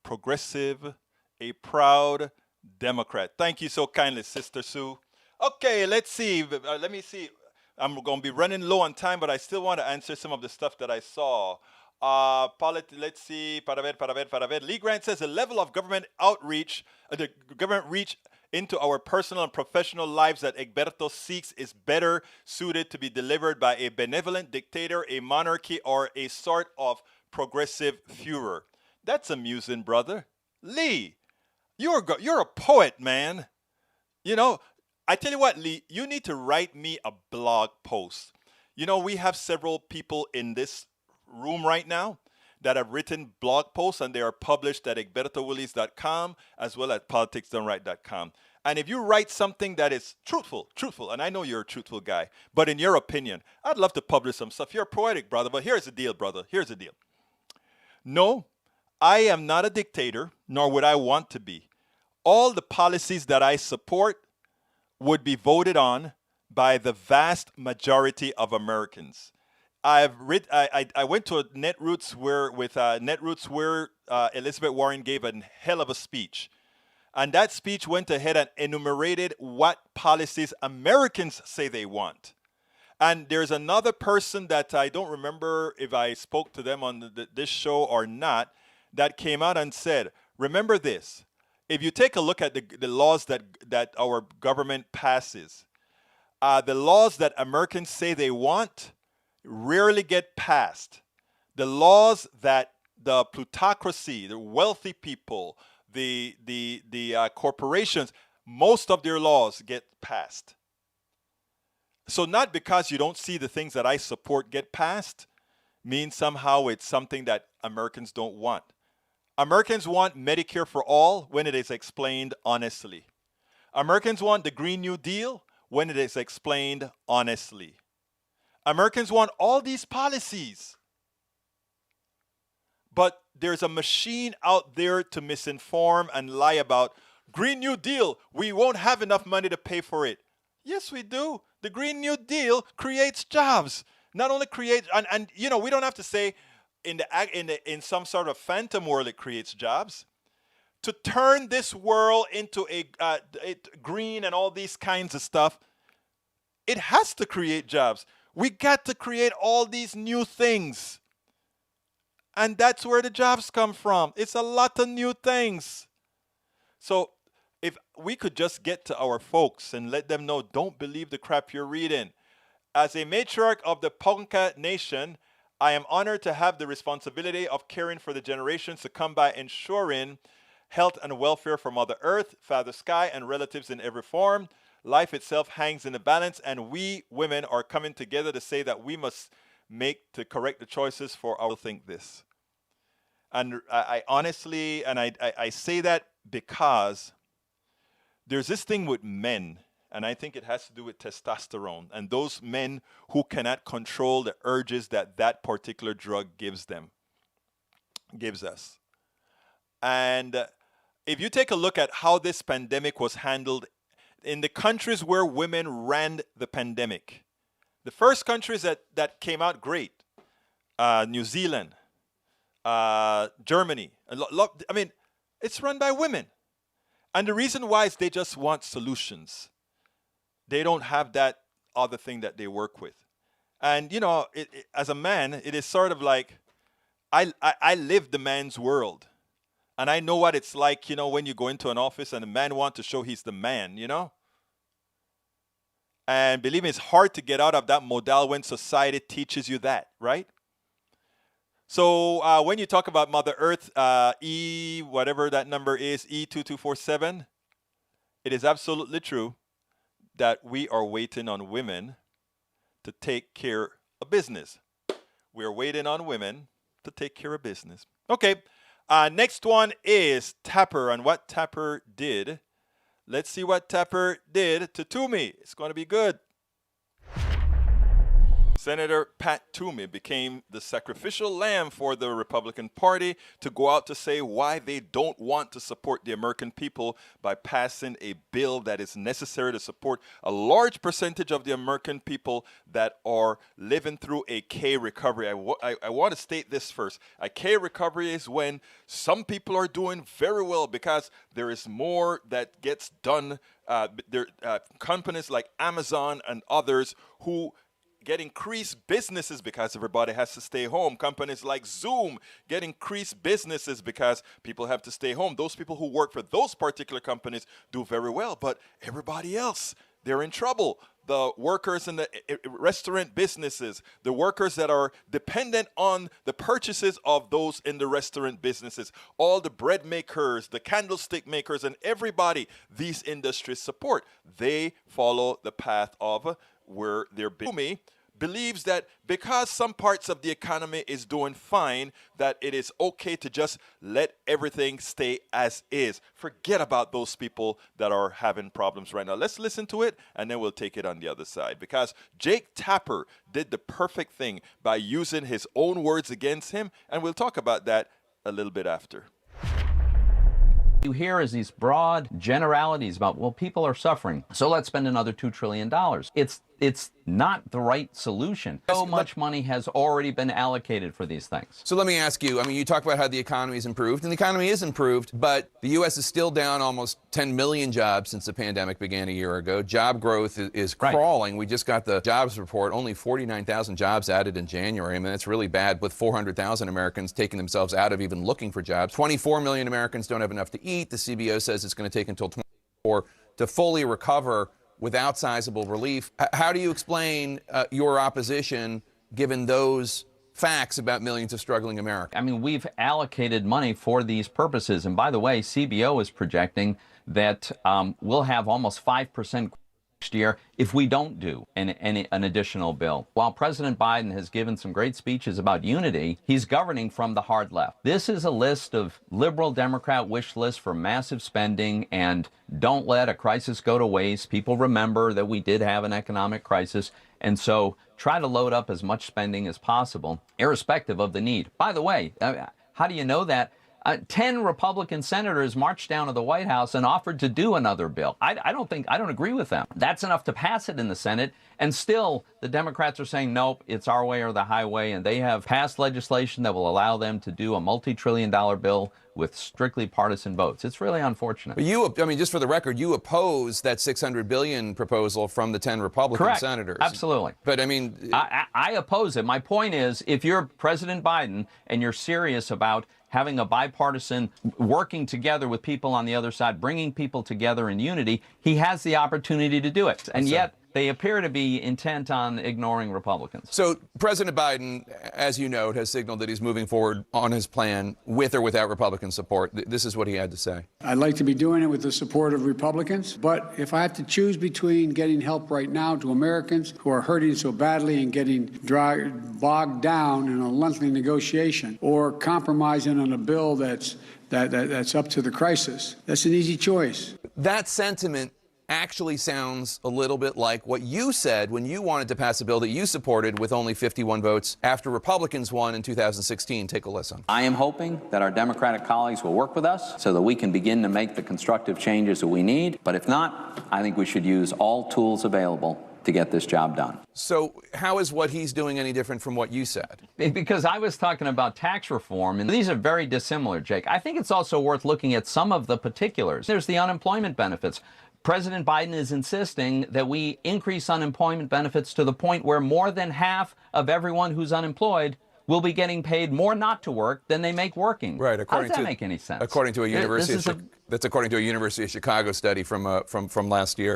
progressive, a proud Democrat. Thank you so kindly, Sister Sue. Okay, let's see. Let me see. I'm going to be running low on time, but I still want to answer some of the stuff that I saw. Let's see. Para ver. Lee Grant says the level of government outreach, the government reach into our personal and professional lives that Egberto seeks is better suited to be delivered by a benevolent dictator, a monarchy, or a sort of progressive Führer. That's amusing, brother. Lee, you're a poet, man. You know, I tell you what, Lee, you need to write me a blog post. You know, we have several people in this room right now that have written blog posts, and they are published at egbertowillies.com as well as politicsdoneright.com. And if you write something that is truthful, and I know you're a truthful guy, but in your opinion, I'd love to publish some stuff. You're poetic, brother, but here's the deal, brother. Here's the deal. No, I am not a dictator, nor would I want to be. All the policies that I support would be voted on by the vast majority of Americans. I went to a Netroots where Elizabeth Warren gave a hell of a speech. And that speech went ahead and enumerated what policies Americans say they want. And there's another person that I don't remember if I spoke to them on this show or not, that came out and said, remember this, if you take a look at the laws that our government passes, the laws that Americans say they want rarely get passed. The laws that the plutocracy, the wealthy people, the corporations, most of their laws get passed. So not because you don't see the things that I support get passed means somehow it's something that Americans don't want. Americans want Medicare for all when it is explained honestly. Americans want the Green New Deal when it is explained honestly. Americans want all these policies. But there's a machine out there to misinform and lie about. Green New Deal, we won't have enough money to pay for it. Yes, we do. The Green New Deal creates jobs. Not only creates, and you know, we don't have to say in some sort of phantom world it creates jobs. To turn this world into a green and all these kinds of stuff, it has to create jobs. We got to create all these new things. And that's where the jobs come from. It's a lot of new things. So if we could just get to our folks and let them know, don't believe the crap you're reading. As a matriarch of the Ponca Nation, I am honored to have the responsibility of caring for the generations to come by, ensuring health and welfare for Mother Earth, Father Sky, and relatives in every form. Life itself hangs in the balance, and we women are coming together to say that we must make to correct the choices for our think this. And I honestly, and I say that because there's this thing with men, and I think it has to do with testosterone, and those men who cannot control the urges that that particular drug gives us. And if you take a look at how this pandemic was handled in the countries where women ran the pandemic, the first countries that came out great, New Zealand, Germany, I mean, it's run by women. And the reason why is they just want solutions. They don't have that other thing that they work with. And, you know, as a man, it is sort of like, I live the man's world. And I know what it's like, you know, when you go into an office and the man wants to show he's the man, you know. And believe me, it's hard to get out of that model when society teaches you that, right? So when you talk about Mother Earth, whatever that number is, E2247, it is absolutely true that we are waiting on women to take care of business. We are waiting on women to take care of business. Okay, next one is Tapper and what Tapper did. Let's see what Tapper did to Toomey. It's going to be good. Senator Pat Toomey became the sacrificial lamb for the Republican Party to go out to say why they don't want to support the American people by passing a bill that is necessary to support a large percentage of the American people that are living through a K recovery. I want to state this first. A K recovery is when some people are doing very well because there is more that gets done. Companies like Amazon and others who get increased businesses because everybody has to stay home. Companies like Zoom get increased businesses because people have to stay home. Those people who work for those particular companies do very well, but everybody else they're in trouble. The workers in the restaurant businesses, the workers that are dependent on the purchases of those in the restaurant businesses, all the bread makers, the candlestick makers, and everybody these industries support, they follow the path of where they're me believes that because some parts of the economy is doing fine, that it is okay to just let everything stay as is. Forget about those people that are having problems right now. Let's listen to it, and then we'll take it on the other side. Because Jake Tapper did the perfect thing by using his own words against him, and we'll talk about that a little bit after. You hear is these broad generalities about, well, people are suffering, so let's spend another $2 trillion. It's not the right solution. So much money has already been allocated for these things. So let me ask you, I mean, you talk about how the economy's improved, and the economy is improved, but the U.S. is still down almost 10 million jobs since the pandemic began a year ago. Job growth is crawling. We just got the jobs report, only 49,000 jobs added in January. I mean, that's really bad, with 400,000 Americans taking themselves out of even looking for jobs. 24 million Americans don't have enough to eat. The CBO says it's going to take until 2024 to fully recover without sizable relief. How do you explain your opposition given those facts about millions of struggling Americans? I mean, we've allocated money for these purposes. And by the way, CBO is projecting that we'll have almost 5% next year if we don't do an additional bill. While President Biden has given some great speeches about unity, he's governing from the hard left. This is a list of liberal Democrat wish lists for massive spending and don't let a crisis go to waste. People remember that we did have an economic crisis, and so try to load up as much spending as possible, irrespective of the need. By the way, how do you know that? 10 Republican senators marched down to the White House and offered to do another bill. I don't agree with them. That's enough to pass it in the Senate, and still the Democrats are saying, nope, it's our way or the highway, and they have passed legislation that will allow them to do a multi-trillion-dollar bill with strictly partisan votes. It's really unfortunate. But I mean, just for the record, you oppose that $600 billion proposal from the 10 Republican senators. Absolutely. But I mean, I oppose it. My point is, if you're President Biden and you're serious about having a bipartisan, working together with people on the other side, bringing people together in unity, he has the opportunity to do it. And yet, they appear to be intent on ignoring Republicans. So President Biden, as you note, has signaled that he's moving forward on his plan with or without Republican support. This is what he had to say. I'd like to be doing it with the support of Republicans, but if I have to choose between getting help right now to Americans who are hurting so badly and getting bogged down in a lengthy negotiation, or compromising on a bill that's up to the crisis, that's an easy choice. That sentiment actually sounds a little bit like what you said when you wanted to pass a bill that you supported with only 51 votes after Republicans won in 2016. Take a listen. I am hoping that our Democratic colleagues will work with us so that we can begin to make the constructive changes that we need. But if not, I think we should use all tools available to get this job done. So how is what he's doing any different from what you said? Because I was talking about tax reform, and these are very dissimilar, Jake. I think it's also worth looking at some of the particulars. There's the unemployment benefits. President Biden is insisting that we increase unemployment benefits to the point where more than half of everyone who's unemployed will be getting paid more not to work than they make working. Right. How does that make any sense? According to a that's according to a University of Chicago study from last year.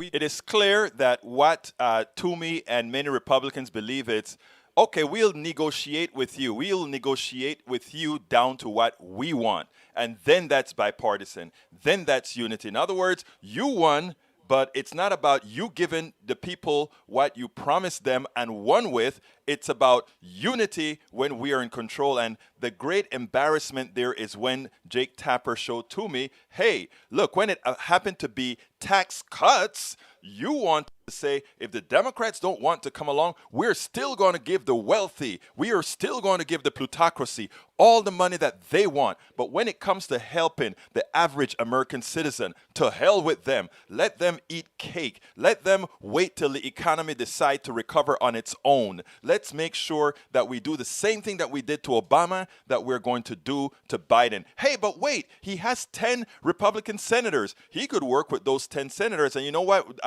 It is clear that what Toomey and many Republicans believe it's, okay, we'll negotiate with you. We'll negotiate with you down to what we want. And then that's bipartisan. Then that's unity. In other words, you won, but it's not about you giving the people what you promised them and won with. It's about unity when we are in control. And the great embarrassment there is when Jake Tapper showed to me, hey, look, when it happened to be tax cuts, you want to say, if the Democrats don't want to come along, we're still going to give the wealthy, we are still going to give the plutocracy all the money that they want. But when it comes to helping the average American citizen, to hell with them. Let them eat cake. Let them wait till the economy decide to recover on its own. Let's make sure that we do the same thing that we did to Obama that we're going to do to Biden. Hey, but wait, he has 10 Republican senators. He could work with those 10 senators. And you know what?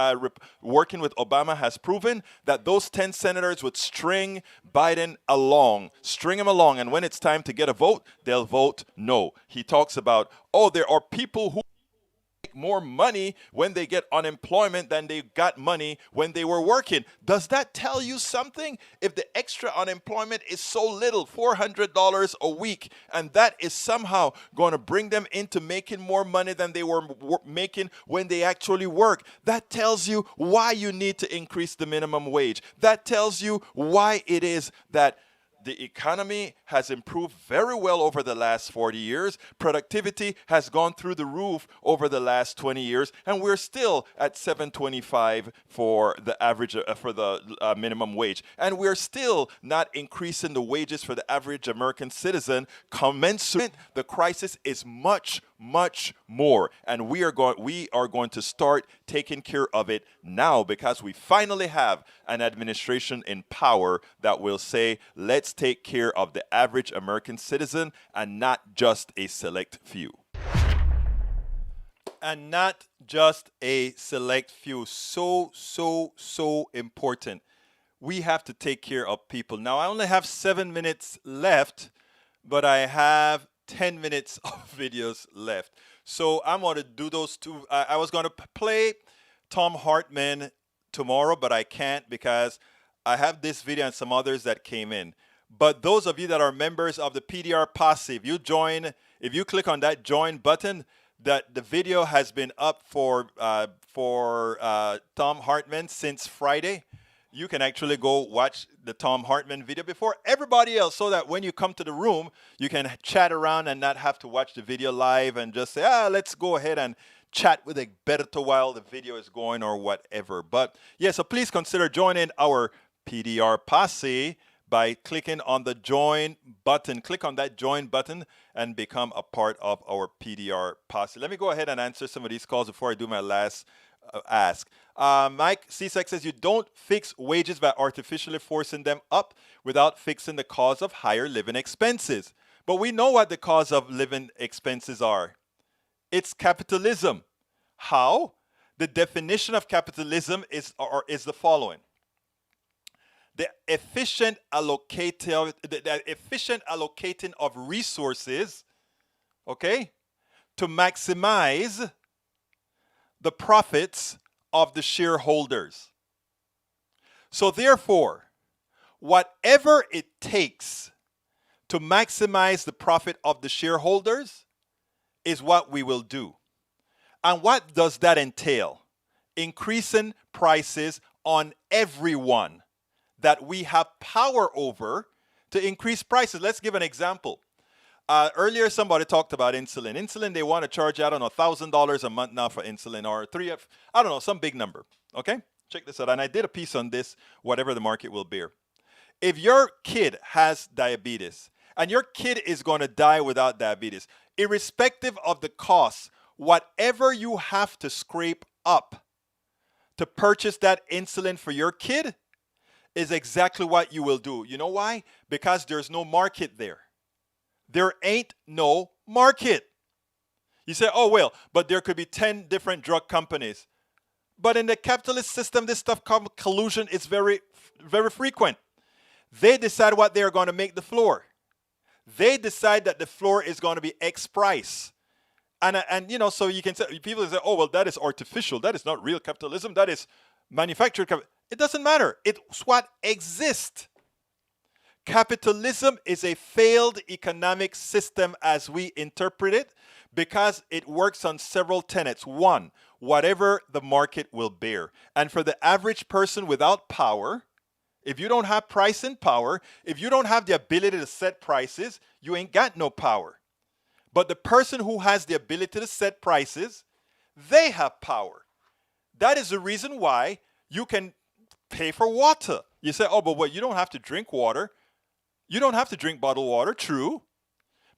Working with Obama has proven that those 10 senators would string Biden along, string him along. And when it's time to get a vote, they'll vote no. He talks about, oh, there are people who make make more money when they get unemployment than they got money when they were working. Does that tell you something? If the extra unemployment is so little, $400 a week, and that is somehow going to bring them into making more money than they were making when they actually work, that tells you why you need to increase the minimum wage. That tells you why it is that the economy has improved very well over the last 40 years. Productivity has gone through the roof over the last 20 years, and we're still at $7.25 for the average for the minimum wage. And we're still not increasing the wages for the average American citizen commensurate. The crisis is much more, and we are going to start taking care of it now, because we finally have an administration in power that will say, let's take care of the average American citizen and not just a select few. And not just a select few. So important. We have to take care of people. Now, I only have 7 minutes left, but I have 10 minutes of videos left. So I'm going to do those two. I was going to play Tom Hartman tomorrow, but I can't because I have this video and some others that came in. But those of you that are members of the PDR Posse, if you click on that join button, that the video has been up for Tom Hartman since Friday. You can actually go watch the Tom Hartman video before everybody else, so that when you come to the room, you can chat around and not have to watch the video live and just say, let's go ahead and chat with Egberto while the video is going or whatever. But yeah, so please consider joining our PDR Posse by clicking on the join button. Click on that join button and become a part of our PDR Posse. Let me go ahead and answer some of these calls before I do my last ask. Mike C-Sex says, you don't fix wages by artificially forcing them up without fixing the cause of higher living expenses. But we know what the cause of living expenses are. It's capitalism. How? The definition of capitalism is the following. The efficient allocating of resources, okay, to maximize the profits of the shareholders. So therefore, whatever it takes to maximize the profit of the shareholders is what we will do. And what does that entail? Increasing prices on everyone that we have power over to increase prices. Let's give an example. Earlier, somebody talked about insulin. Insulin, they want to charge, I don't know, $1,000 a month now for insulin, or I don't know, some big number. Okay? Check this out. And I did a piece on this, whatever the market will bear. If your kid has diabetes, and your kid is going to die without diabetes, irrespective of the cost, whatever you have to scrape up to purchase that insulin for your kid is exactly what you will do. You know why? Because there's no market there. There ain't no market. You say, oh, well, but there could be 10 different drug companies. But in the capitalist system, this stuff called collusion is very, very frequent. They decide what they're going to make the floor. They decide that the floor is going to be X price. And you know, so you can say, people say, oh, well, that is artificial. That is not real capitalism. That is manufactured capitalism. It doesn't matter. It's what exists. Capitalism is a failed economic system as we interpret it, because it works on several tenets. One, whatever the market will bear. And for the average person without power, if you don't have pricing power, if you don't have the ability to set prices, you ain't got no power. But the person who has the ability to set prices, they have power. That is the reason why you can pay for water. You say, oh, but you don't have to drink water. You don't have to drink bottled water, true.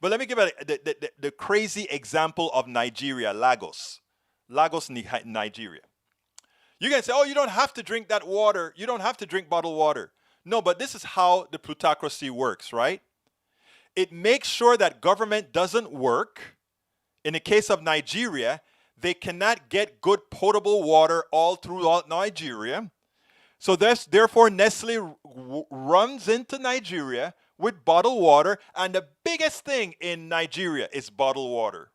But let me give the crazy example of Nigeria, Lagos, Nigeria. You can say, oh, you don't have to drink that water. You don't have to drink bottled water. No, but this is how the plutocracy works, right? It makes sure that government doesn't work. In the case of Nigeria, they cannot get good potable water all throughout Nigeria. So therefore, Nestle runs into Nigeria with bottled water, and the biggest thing in Nigeria is bottled water,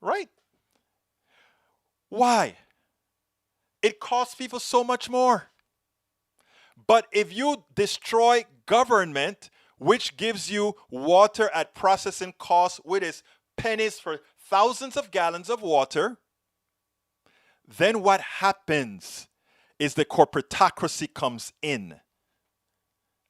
right? Why? It costs people so much more. But if you destroy government, which gives you water at processing costs, which is pennies for thousands of gallons of water, then what happens is the corporatocracy comes in.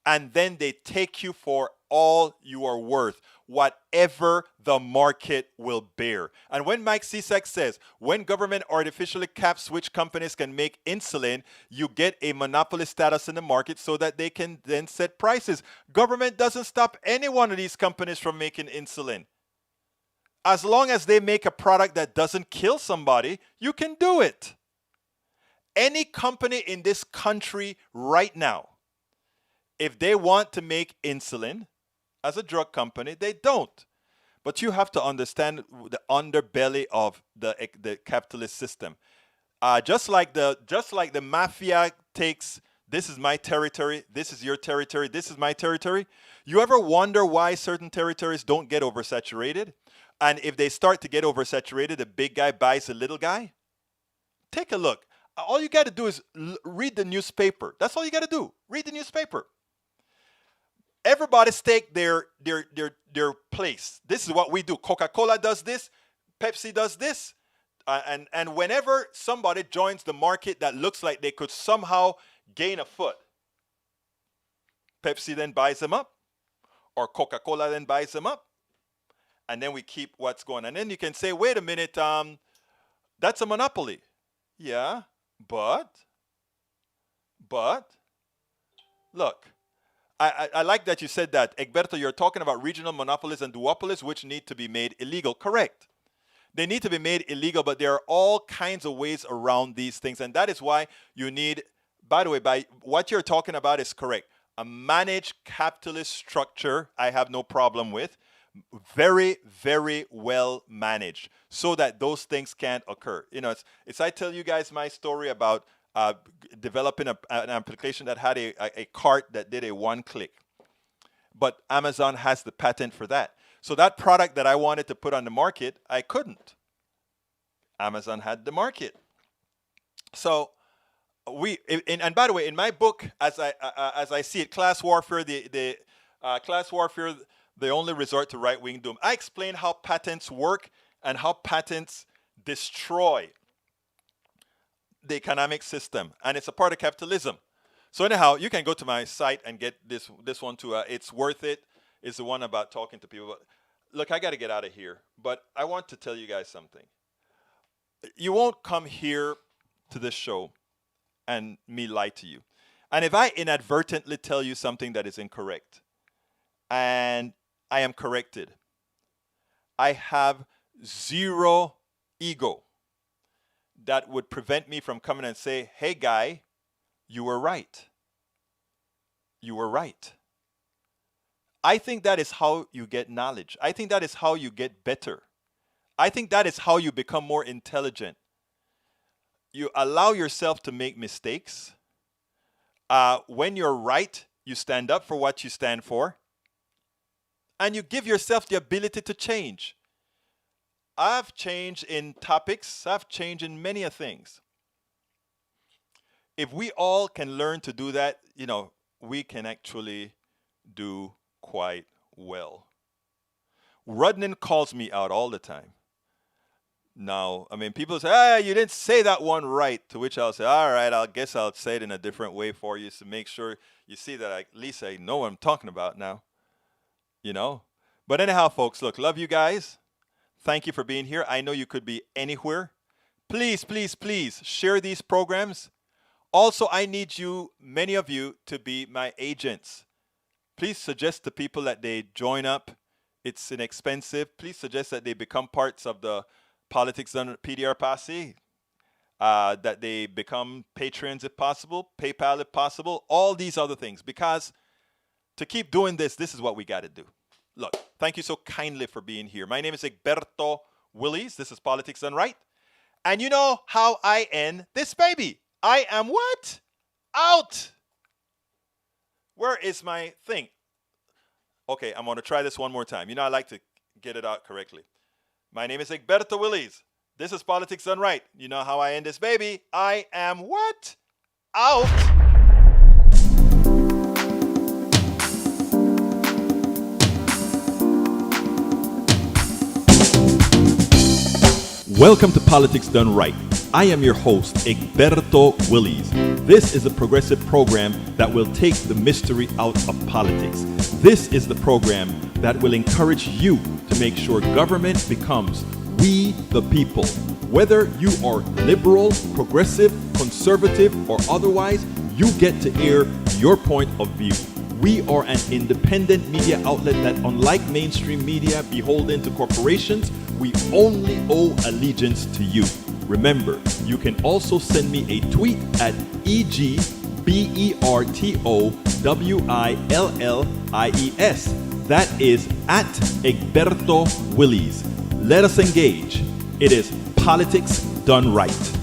And then they take you for all you are worth, whatever the market will bear. And when Mike Cisak says, when government artificially caps which companies can make insulin, you get a monopoly status in the market so that they can then set prices. Government doesn't stop any one of these companies from making insulin. As long as they make a product that doesn't kill somebody, you can do it. Any company in this country right now, if they want to make insulin as a drug company, they don't. But you have to understand the underbelly of the capitalist system. Just like the mafia takes, this is my territory, this is your territory, this is my territory. You ever wonder why certain territories don't get oversaturated? And if they start to get oversaturated, the big guy buys the little guy? Take a look. All you got to do is read the newspaper. That's all you got to do. Read the newspaper. Everybody stake their place. This is what we do. Coca-Cola does this. Pepsi does this. And whenever somebody joins the market that looks like they could somehow gain a foot, Pepsi then buys them up, or Coca-Cola then buys them up, and then we keep what's going on. And then you can say, wait a minute, that's a monopoly. Yeah, but, look, I like that you said that. Egberto, you're talking about regional monopolies and duopolies, which need to be made illegal. Correct. They need to be made illegal, but there are all kinds of ways around these things. And that is why you need, by the way, by what you're talking about is correct. A managed capitalist structure, I have no problem with. Very, very well managed so that those things can't occur. You know, it's I tell you guys my story about developing an application that had a cart that did a one-click. But Amazon has the patent for that. So that product that I wanted to put on the market, I couldn't. Amazon had the market. So and by the way, in my book, as I see it, Class Warfare, Class Warfare, the only resort to right-wing doom, I explain how patents work and how patents destroy the economic system, and it's a part of capitalism. So anyhow, you can go to my site and get this one too. It's worth it. It's the one about talking to people. Look, I got to get out of here, but I want to tell you guys something. You won't come here to this show and me lie to you. And if I inadvertently tell you something that is incorrect, and I am corrected, I have zero ego that would prevent me from coming and say, hey guy, you were right. You were right. I think that is how you get knowledge. I think that is how you get better. I think that is how you become more intelligent. You allow yourself to make mistakes. When you're right, you stand up for what you stand for. And you give yourself the ability to change. I've changed in topics. I've changed in many things. If we all can learn to do that, you know, we can actually do quite well. Rudnin calls me out all the time. Now, I mean, people say, ah, you didn't say that one right. To which I'll say, all right, I guess I'll say it in a different way for you to make sure you see that at least I know what I'm talking about now. You know? But anyhow, folks, look, love you guys. Thank you for being here. I know you could be anywhere. Please, please, please share these programs. Also, I need you, many of you, to be my agents. Please suggest to people that they join up. It's inexpensive. Please suggest that they become parts of the Politics Done PDR Posse, that they become patrons if possible, PayPal if possible, all these other things. Because to keep doing this is what we got to do. Look, thank you so kindly for being here. My name is Egberto Willies. This is Politics Done Right. And you know how I end this baby. I am what? Out. Where is my thing? Okay, I'm going to try this one more time. You know, I like to get it out correctly. My name is Egberto Willies. This is Politics Done Right. You know how I end this, baby. I am what? Out. Welcome to Politics Done Right. I am your host, Egberto Willies. This is a progressive program that will take the mystery out of politics. This is the program that will encourage you to make sure government becomes we the people. Whether you are liberal, progressive, conservative, or otherwise, you get to air your point of view. We are an independent media outlet that, unlike mainstream media beholden to corporations, we only owe allegiance to you. Remember, you can also send me a tweet at EGBERTOWILLIES. That is at Egberto Willies. Let us engage. It is Politics Done Right.